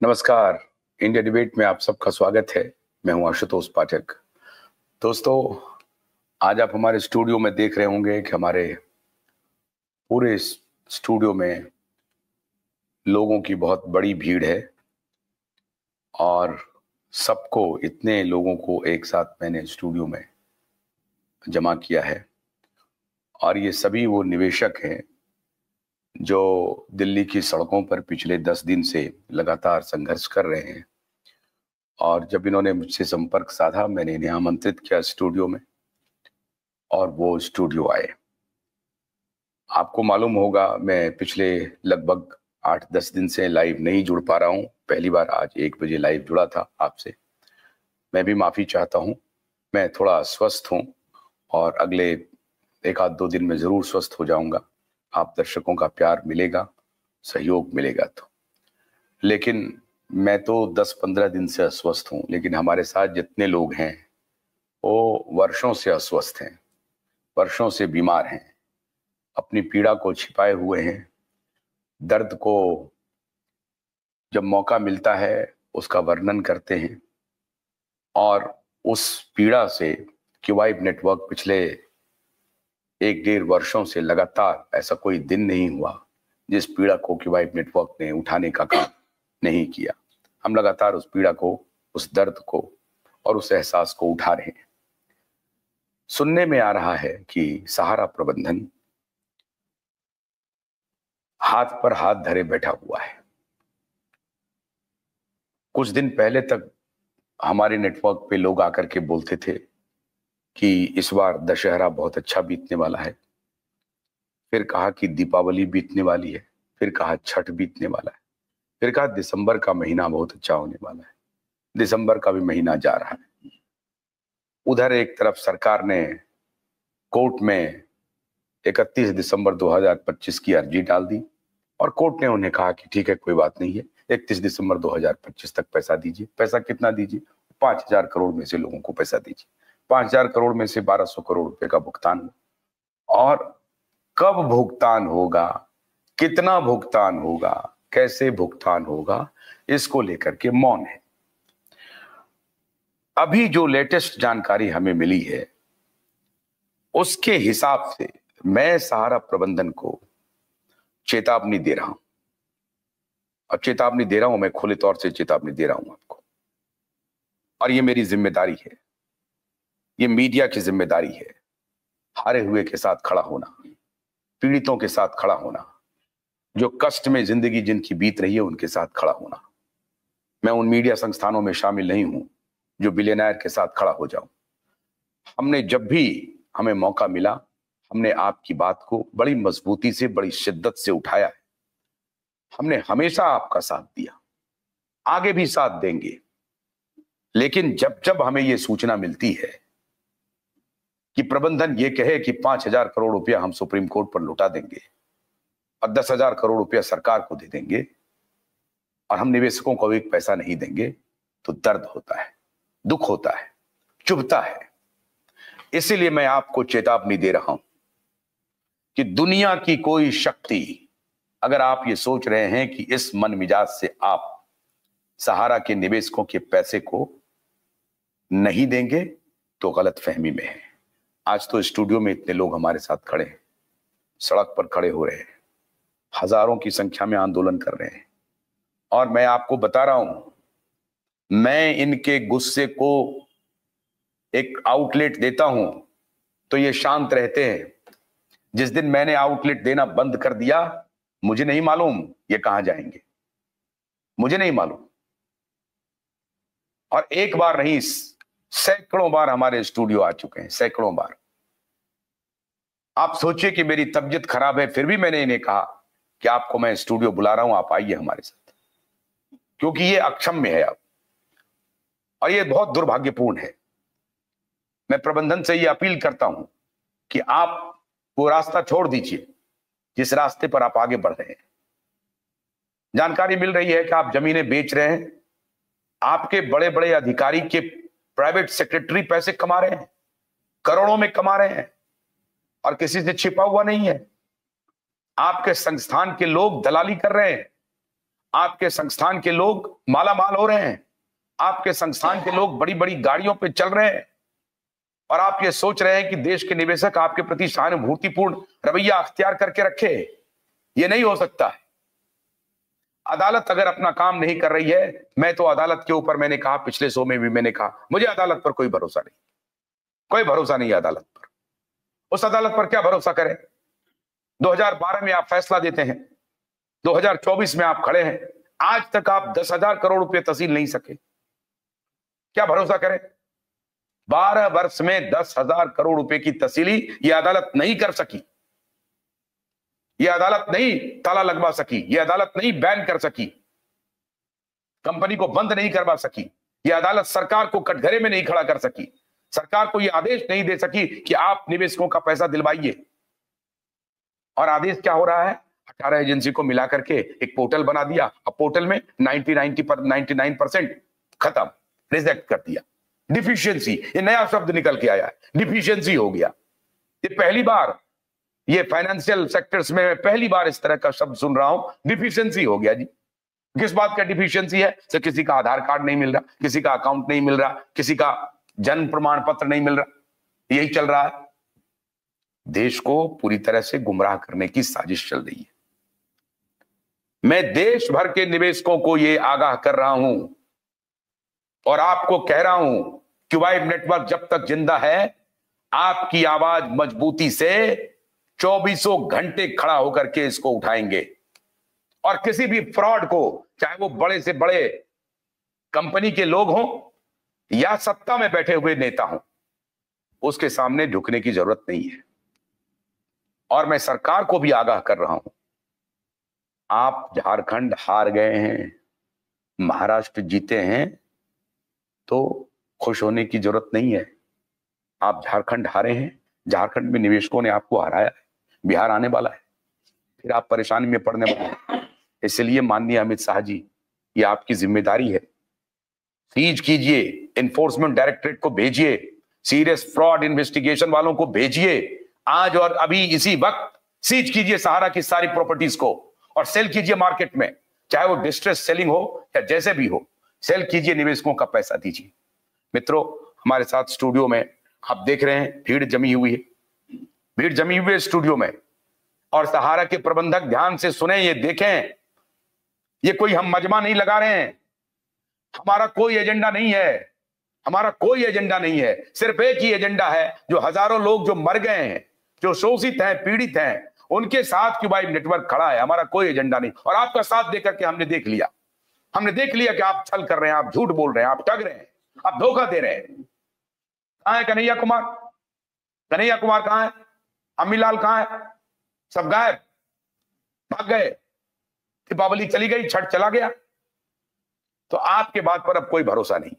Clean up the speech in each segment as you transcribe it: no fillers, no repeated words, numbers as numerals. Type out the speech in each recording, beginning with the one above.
नमस्कार। India debate में आप सबका स्वागत है। मैं हूं आशुतोष पाठक। दोस्तों, आज आप हमारे स्टूडियो में देख रहे होंगे कि हमारे पूरे स्टूडियो में लोगों की बहुत बड़ी भीड़ है और सबको, इतने लोगों को एक साथ मैंने स्टूडियो में जमा किया है। और ये सभी वो निवेशक हैं जो दिल्ली की सड़कों पर पिछले 10 दिन से लगातार संघर्ष कर रहे हैं। और जब इन्होंने मुझसे संपर्क साधा, मैंने इन्हें आमंत्रित किया स्टूडियो में और वो स्टूडियो आए। आपको मालूम होगा, मैं पिछले लगभग 8-10 दिन से लाइव नहीं जुड़ पा रहा हूं। पहली बार आज 1 बजे लाइव जुड़ा था आपसे। मैं भी माफी चाहता हूं। मैं थोड़ा अस्वस्थ हूं और अगले 1-2 दिन में जरूर स्वस्थ हो जाऊंगा। आप दर्शकों का प्यार मिलेगा, सहयोग मिलेगा तो। लेकिन मैं तो 10-15 दिन से अस्वस्थ हूं, लेकिन हमारे साथ जितने लोग हैं वो वर्षों से अस्वस्थ हैं, वर्षों से बीमार हैं, अपनी पीड़ा को छिपाए हुए हैं। दर्द को जब मौका मिलता है उसका वर्णन करते हैं। और उस पीड़ा से क्यूवाइब नेटवर्क पिछले 1-1.5 वर्षों से लगातार, ऐसा कोई दिन नहीं हुआ जिस पीड़ा को क्यूवाइब नेटवर्क ने उठाने का काम नहीं किया। हम लगातार उस पीड़ा को, उस दर्द को और उस एहसास को उठा रहे हैं। सुनने में आ रहा है कि सहारा प्रबंधन हाथ पर हाथ धरे बैठा हुआ है। कुछ दिन पहले तक हमारे नेटवर्क पे लोग आकर के बोलते थे कि इस बार दशहरा बहुत अच्छा बीतने वाला है, फिर कहा कि दीपावली बीतने वाली है, फिर कहा छठ बीतने वाला है, फिर कहा दिसंबर का महीना बहुत अच्छा होने वाला है। दिसंबर का भी महीना जा रहा है। उधर एक तरफ सरकार ने कोर्ट में 31 दिसंबर 2025 की अर्जी डाल दी और कोर्ट ने उन्हें कहा कि ठीक है, कोई बात नहीं है, 31 दिसंबर 2025 तक पैसा दीजिए। पैसा कितना दीजिए? 5,000 करोड़ में से लोगों को पैसा दीजिए। 5,000 करोड़ में से 1,200 करोड़ रुपए का भुगतान हो। और कब भुगतान होगा, कितना भुगतान होगा, कैसे भुगतान होगा, इसको लेकर के मौन है। अभी जो लेटेस्ट जानकारी हमें मिली है उसके हिसाब से मैं सहारा प्रबंधन को चेतावनी दे रहा हूं। और चेतावनी दे रहा हूं, मैं खुले तौर से चेतावनी दे रहा हूं आपको। और ये मेरी जिम्मेदारी है, ये मीडिया की जिम्मेदारी है। हारे हुए के साथ खड़ा होना, पीड़ितों के साथ खड़ा होना, जो कष्ट में जिंदगी जिनकी बीत रही है उनके साथ खड़ा होना। मैं उन मीडिया संस्थानों में शामिल नहीं हूं जो बिलियनर के साथ खड़ा हो जाऊं। हमने जब भी हमें मौका मिला, हमने आपकी बात को बड़ी मजबूती से, बड़ी शिद्दत से उठाया है। हमने हमेशा आपका साथ दिया, आगे भी साथ देंगे। लेकिन जब जब हमें यह सूचना मिलती है कि प्रबंधन ये कहे कि 5,000 करोड़ रुपया हम सुप्रीम कोर्ट पर लौटा देंगे और 10,000 करोड़ रुपया सरकार को दे देंगे और हम निवेशकों को एक पैसा नहीं देंगे, तो दर्द होता है, दुख होता है, चुभता है। इसीलिए मैं आपको चेतावनी दे रहा हूं कि दुनिया की कोई शक्ति, अगर आप ये सोच रहे हैं कि इस मन मिजाज से आप सहारा के निवेशकों के पैसे को नहीं देंगे, तो गलत फहमी में है। आज तो स्टूडियो में इतने लोग हमारे साथ खड़े हैं, सड़क पर खड़े हो रहे हैं, हजारों की संख्या में आंदोलन कर रहे हैं। और मैं आपको बता रहा हूं, मैं इनके गुस्से को एक आउटलेट देता हूं तो ये शांत रहते हैं। जिस दिन मैंने आउटलेट देना बंद कर दिया, मुझे नहीं मालूम ये कहां जाएंगे, मुझे नहीं मालूम। और एक बार नहीं, सैकड़ों बार हमारे स्टूडियो आ चुके हैं, सैकड़ों बार। आप सोचिए कि मेरी तबीयत खराब है, फिर भी मैंने इन्हें कहा कि आपको मैं स्टूडियो बुला रहा हूं, आप आइए हमारे साथ, क्योंकि ये अक्षम्य है अब और ये बहुत दुर्भाग्यपूर्ण है। मैं प्रबंधन से ये अपील करता हूं कि आप वो रास्ता छोड़ दीजिए जिस रास्ते पर आप आगे बढ़ रहे हैं। जानकारी मिल रही है कि आप जमीनें बेच रहे हैं, आपके बड़े बड़े अधिकारी के प्राइवेट सेक्रेटरी पैसे कमा रहे हैं, करोड़ों में कमा रहे हैं और किसी से छिपा हुआ नहीं है। आपके संस्थान के लोग दलाली कर रहे हैं, आपके संस्थान के लोग माला माल हो रहे हैं, आपके संस्थान के लोग बड़ी बड़ी गाड़ियों पे चल रहे हैं, और आप ये सोच रहे हैं कि देश के निवेशक आपके प्रति सहानुभूतिपूर्ण रवैया अख्तियार करके रखे। ये नहीं हो सकता है। अदालत अगर अपना काम नहीं कर रही है, मैं तो अदालत के ऊपर, मैंने कहा पिछले शो में भी मैंने कहा, मुझे अदालत पर कोई भरोसा नहीं, कोई भरोसा नहीं है अदालत पर। उस अदालत पर क्या भरोसा करें? 2012 में आप फैसला देते हैं, 2024 में आप खड़े हैं, आज तक आप 10,000 करोड़ रुपए तहसील नहीं सके। क्या भरोसा करें? 12 वर्ष में 10,000 करोड़ रुपए की तहसीली यह अदालत नहीं कर सकी, यह अदालत नहीं ताला लगवा सकी, यह अदालत नहीं बैन कर सकी, कंपनी को बंद नहीं करवा सकी, यह अदालत सरकार को कटघरे में नहीं खड़ा कर सकी, सरकार को यह आदेश नहीं दे सकी कि आप निवेशकों का पैसा दिलवाइए। और आदेश क्या हो रहा है? 18 एजेंसी को मिला करके एक पोर्टल बना दिया। अब पोर्टल में 99% खत्म, रिजेक्ट कर दिया। डिफिशियंसी, ये नया शब्द निकल के आया है, डिफिशियंसी हो गया। ये पहली बार, ये फाइनेंशियल सेक्टर्स में पहली बार इस तरह का शब्द सुन रहा हूं, डिफिशियंसी हो गया जी। किस बात का डिफिशियंसी है? तो किसी का आधार कार्ड नहीं मिल रहा, किसी का अकाउंट नहीं मिल रहा, किसी का जन्म प्रमाण पत्र नहीं मिल रहा, यही चल रहा है। देश को पूरी तरह से गुमराह करने की साजिश चल रही है। मैं देश भर के निवेशकों को यह आगाह कर रहा हूं और आपको कह रहा हूं, क्यूबाइब नेटवर्क जब तक जिंदा है, आपकी आवाज मजबूती से 24 घंटे खड़ा होकर के इसको उठाएंगे। और किसी भी फ्रॉड को, चाहे वो बड़े से बड़े कंपनी के लोग हों या सत्ता में बैठे हुए नेता हों, उसके सामने झुकने की जरूरत नहीं है। और मैं सरकार को भी आगाह कर रहा हूं, आप झारखंड हार गए हैं, महाराष्ट्र जीते हैं, तो खुश होने की जरूरत नहीं है। आप झारखंड हारे हैं, झारखंड में निवेशकों ने आपको हराया है, बिहार आने वाला है, फिर आप परेशानी में पड़ने वाले हैं। इसलिए माननीय अमित शाह जी, ये आपकी जिम्मेदारी है। सीज कीजिए, एनफोर्समेंट डायरेक्टरेट को भेजिए, सीरियस फ्रॉड इन्वेस्टिगेशन वालों को भेजिए, आज और अभी इसी वक्त सीज कीजिए सहारा की सारी प्रॉपर्टीज को और सेल कीजिए मार्केट में, चाहे वो डिस्ट्रेस सेलिंग हो या जैसे भी हो, सेल कीजिए, निवेशकों का पैसा दीजिए। मित्रों, हमारे साथ स्टूडियो में आप देख रहे हैं भीड़ जमी हुई है, भीड़ जमी हुई है स्टूडियो में। और सहारा के प्रबंधक ध्यान से सुने, ये देखें, ये कोई हम मजमा नहीं लगा रहे हैं, हमारा कोई एजेंडा नहीं है, हमारा कोई एजेंडा नहीं है। सिर्फ एक ही एजेंडा है, जो हजारों लोग जो मर गए हैं, जो शोषित हैं, पीड़ित हैं, उनके साथ क्यूबाइब नेटवर्क खड़ा है। हमारा कोई एजेंडा नहीं। और आपका साथ देकर के हमने देख लिया कि आप छल कर रहे हैं, आप झूठ बोल रहे हैं, आप ठग रहे हैं, आप धोखा दे रहे हैं। कहां है कन्हैया कुमार? कन्हैया कुमार कहां है? अम्मीलाल कहां है? सब गायब, भाग गए, दीपावली चली गई, छठ चला गया। तो आपके बात पर अब कोई भरोसा नहीं।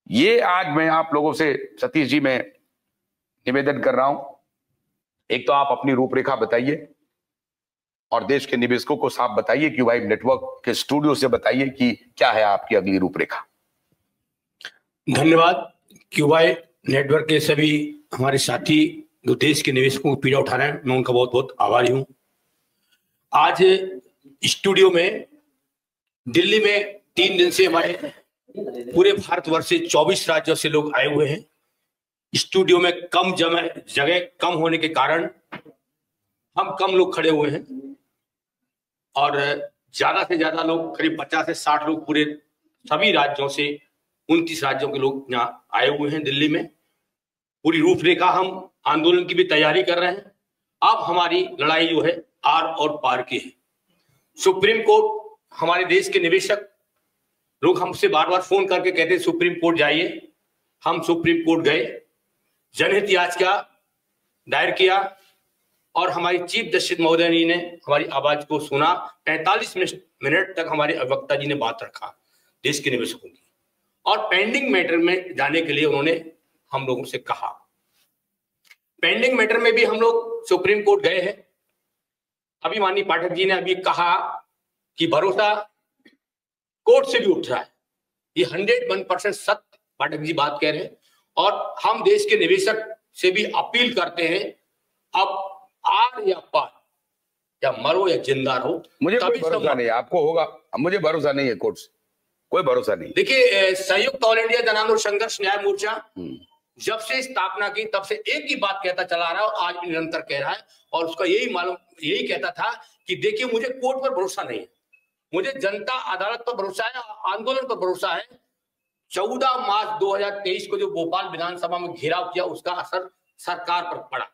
ये आज मैं आप लोगों से, सतीश जी, मैं निवेदन कर रहा हूं, एक तो आप अपनी रूपरेखा बताइए और देश के निवेशकों को साफ बताइए, क्यूबाइब नेटवर्क के स्टूडियो से बताइए कि क्या है आपकी अगली रूपरेखा। धन्यवाद। क्यूबाइब नेटवर्क के सभी हमारे साथी जो देश के निवेशकों की पीड़ा उठा रहे हैं, मैं उनका बहुत बहुत आभारी हूं। आज स्टूडियो में दिल्ली में 3 दिन से हमारे पूरे भारतवर्ष से 24 राज्यों से लोग आए हुए हैं। स्टूडियो में कम जगह कम होने के कारण हम कम लोग खड़े हुए हैं और ज्यादा से ज्यादा लोग, करीब 50 से 60 लोग पूरे सभी राज्यों से, 29 राज्यों के लोग यहाँ आए हुए हैं दिल्ली में। पूरी रूपरेखा, हम आंदोलन की भी तैयारी कर रहे हैं। अब हमारी लड़ाई जो है आर और पार की है। सुप्रीम कोर्ट, हमारे देश के निवेशक लोग हमसे बार बार फोन करके कहते सुप्रीम कोर्ट जाइए। हम सुप्रीम कोर्ट गए, जनहित याचिका दायर किया और हमारी चीफ जस्टिस महोदय ने हमारी आवाज को सुना। 45 मिनट तक हमारे अधिवक्ता जी ने बात रखा देश के निवेशकों की, और पेंडिंग मैटर में जाने के लिए उन्होंने हम लोगों से कहा। पेंडिंग मैटर में भी हम लोग सुप्रीम कोर्ट गए हैं। अभी माननीय पाठक जी ने अभी कहा कि भरोसा कोर्ट से भी उठ रहा है। ये 101% सत्य पाठक जी बात कह रहे हैं। और हम देश के निवेशक से भी अपील करते हैं, अब आर या पार, या मरो या जिंदा रहो। मुझे कोई भरोसा नहीं है, आपको होगा, मुझे भरोसा नहीं है कोर्ट से, कोई भरोसा नहीं। देखिए, संयुक्त ऑल इंडिया जन आंदोलन संघर्ष न्याय मोर्चा जब से स्थापना की तब से एक ही बात कहता चला रहा है और आज भी निरंतर कह रहा है, और उसका यही कहता था कि देखिए मुझे कोर्ट पर भरोसा नहीं है, मुझे जनता अदालत पर भरोसा है, आंदोलन पर भरोसा है। 14 मार्च 2023 को जो भोपाल विधानसभा में घेराव किया उसका असर सरकार पर पड़ा,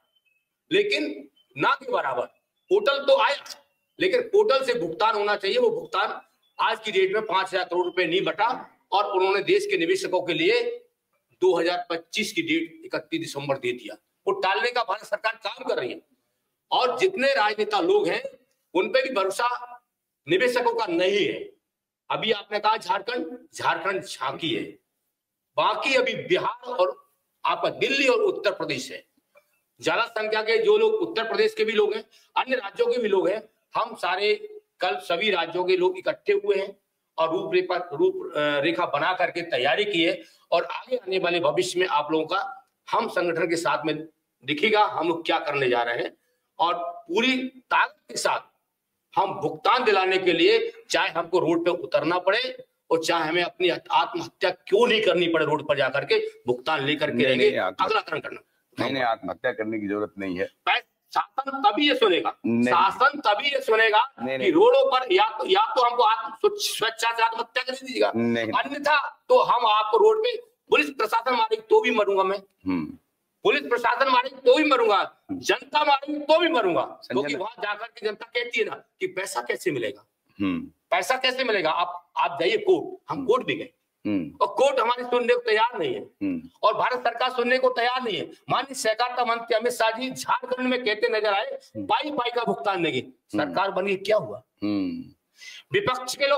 लेकिन ना के बराबर। पोर्टल तो आया, लेकिन पोर्टल से भुगतान होना चाहिए, वो भुगतान आज की डेट में 5,000 करोड़ रुपए नहीं बटा, और उन्होंने देश के निवेशकों के लिए 2025 की डेट 31 दिसंबर दे दिया। वो टालने का भारत सरकार काम कर रही है, और जितने राजनेता लोग हैं उन पे भी भरोसा निवेशकों का नहीं है। अभी आपने कहा झारखंड झांकी है, बाकी अभी बिहार और आपका दिल्ली और उत्तर प्रदेश है। ज्यादा संख्या के जो लोग उत्तर प्रदेश के भी लोग हैं, अन्य राज्यों के भी लोग हैं। हम सारे कल सभी राज्यों के लोग इकट्ठे हुए हैं और रूपरेखा बना करके तैयारी की है, और आगे आने वाले भविष्य में आप लोगों का हम संगठन के साथ में दिखेगा हम लोग क्या करने जा रहे हैं, और पूरी ताकत के साथ हम भुगतान दिलाने के लिए, चाहे हमको रोड पे उतरना पड़े और चाहे हमें अपनी आत्महत्या क्यों नहीं करनी पड़े, रोड पर जाकर के भुगतान लेकर के रहेंगे। अगला चरण करना नहीं, आत्महत्या करने की जरूरत नहीं है। शासन तभी ये सुनेगा, शासन तभी ये सुनेगा कि रोडों पर या तो हमको स्वेच्छा से आत्महत्या कर दीजिएगा, अन्यथा तो हम आपको रोड पे, पुलिस प्रशासन मारेगी तो भी मरूंगा मैं, पुलिस प्रशासन मारेगी तो भी मरूंगा, जनता मारेगी तो भी मरूंगा, क्योंकि वहां जाकर के जनता कहती है ना कि पैसा कैसे मिलेगा, पैसा कैसे मिलेगा। आप जाइए कोर्ट, हम कोर्ट भी गए और कोर्ट हमारी सुनने को तैयार नहीं है, और भारत सरकार सुनने को तैयार नहीं है। माननीय सहकारिता मंत्री अमित शाह जी झारखंड में कहते नजर आए पाई का भुगतान देंगे, सरकार बनी क्या हुआ, विपक्ष के लोग